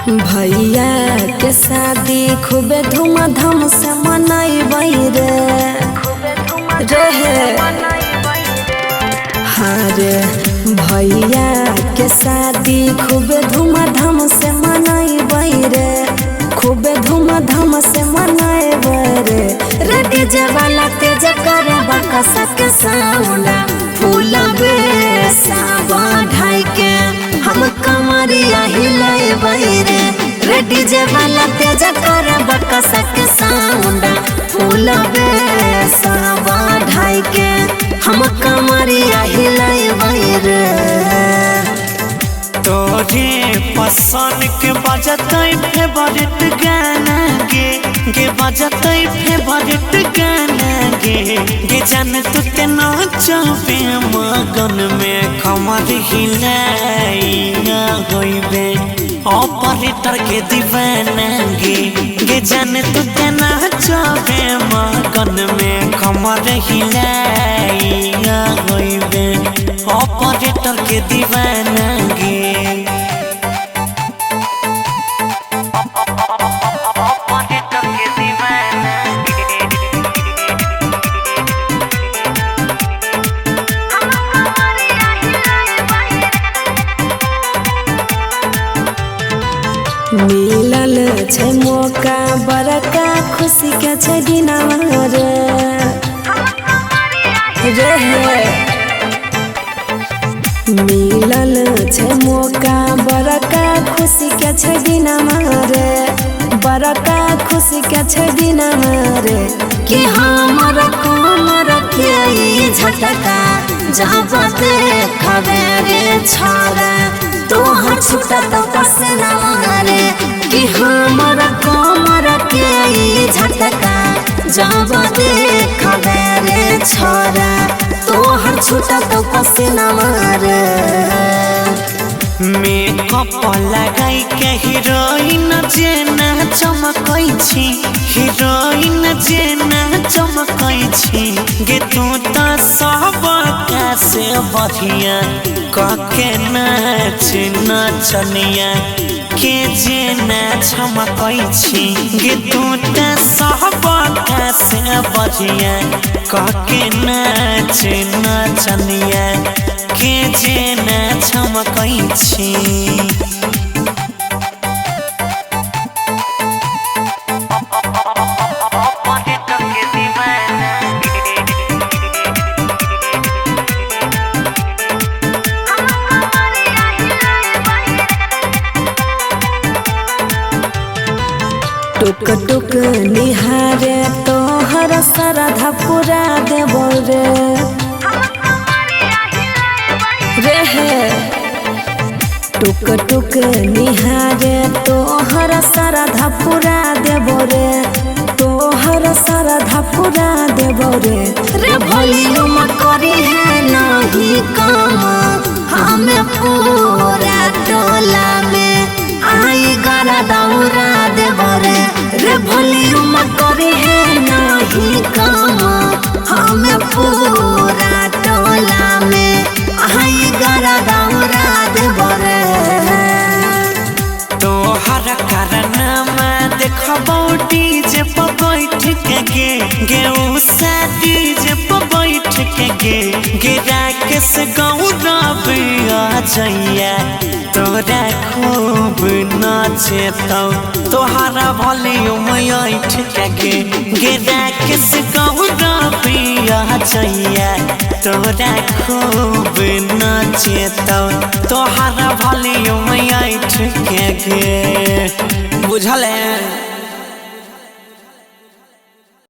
भैया के शादी खूबे धूमधाम से मनाई रे हाँ रे भैया के शादी खूबे धूमधाम से मनाई रे खूबे धूमधाम से मनाए रे डीजे वाला तेज करे बकसा के साउंड फूल बेसा बढ़ाई के हम कमरिया हिलाए रे डीजे वाला तेज करे बकसा के साउंड फूल बेसा बढ़ाई के हम कमरिया हिलाए रे। तोरे पसंद के बजतई फेवरेट गाना गे बजतई फेवरेट गाना गे जान तू के नाचबे मगन में कमर हिलाई ना होइबे ऑपरेटर के दीवाना गे जान तू के नाचबे मगन में कमर हिलाई ना होइबे ऑपरेटर के दीवाना गे। मिलल छै मौका बड़का खुशी के छै दिनवा रे मिलल छै मौका बड़का खुशी के छै दिनवा रे बड़का खुशी के छै दिनवा रे कि हमर कमर के झटका जब देखबे रे छोरा तोहर छूटा तो पसना रे कि हमर कमर के झटका जब देखबे रे छोरा तोहर छूटा तो पसना रे। मेकअप लगाई के हीरोइन जेना चमकै छी हीरोइन जेना चमकै छी गे तू तो सब से बढ़िया कके नाच नचनिया के जेना चमकै छी गे तू तो सब से बढ़िया कके नाच नचनिया के जेना चमकै छी। टुक टुक निहारे तोहर श्रद्धा पूरा देबो रे टुक टुक निहारे तोहर श्रद्धा पूरा देबो रे तोहर श्रद्धा पूरा देबो रे वॉल्यूम करी है नहीं कम हमें पूरा टोला में आई गारा दौरा देबो रे वॉल्यूम करी है नहीं कम हमें पूरा टोला में आई गारा दौरा देबो रे। तोहर कारनामा देखबो डीजे पर बैठ के गे उषा डीजे पर बैठ के गे राकेश गौरव आ जइया तोरा खूब नाचे तोहरा वॉल्यूम ऐठ के गे राकेश गौरव आ जइया तोरा खूब नाचे तोहरा वॉल्यूम ऐठ के बुझल है।